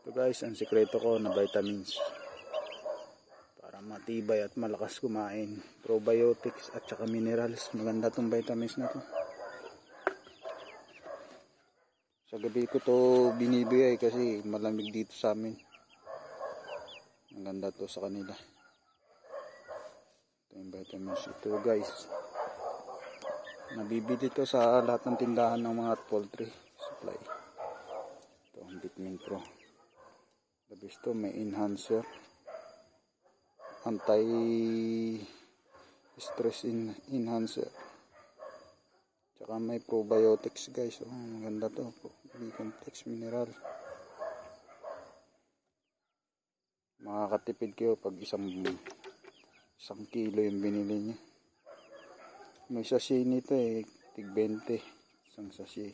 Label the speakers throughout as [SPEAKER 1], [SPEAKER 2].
[SPEAKER 1] Ito guys, ang sikreto ko na vitamins para matibay at malakas kumain. Probiotics at saka minerals. Maganda tong vitamins na to. Sa gabi ko to binibigay kasi malamig dito sa amin. Maganda to sa kanila. Ito yung vitamins. Ito guys, nabibili to sa lahat ng tindahan ng mga poultry supply. Ito ang Vitamin Pro. Labis to, may enhancer, anti-stress enhancer, tsaka may probiotics guys. Oh, maganda to, B-complex mineral. Makakatipid kayo pag isang kilo yung binili niya. May sachet nito tig 20 isang sachet.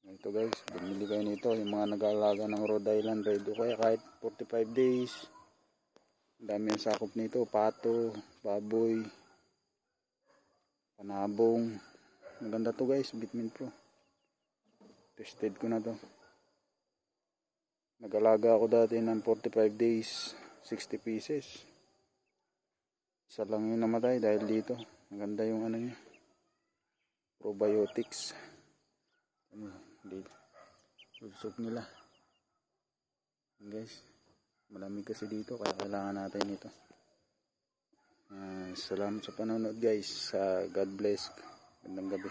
[SPEAKER 1] Ito guys, bumili kayo nito yung mga nag-aalaga ng Rhode Island Red, kaya kahit 45 days. Dami ang sakop nito, pato, baboy, panabong. Maganda to guys, Vitamin Pro. Tested ko na to. Nag-alaga ako dati ng 45 days, 60 pieces. Isa lang yung namatay dahil dito. Maganda yung ano niya, probiotics. Dito usok nila guys, malamig kasi dito kaya kailangan natin ito. Salamat sa panonood guys. God bless. Magandang gabi.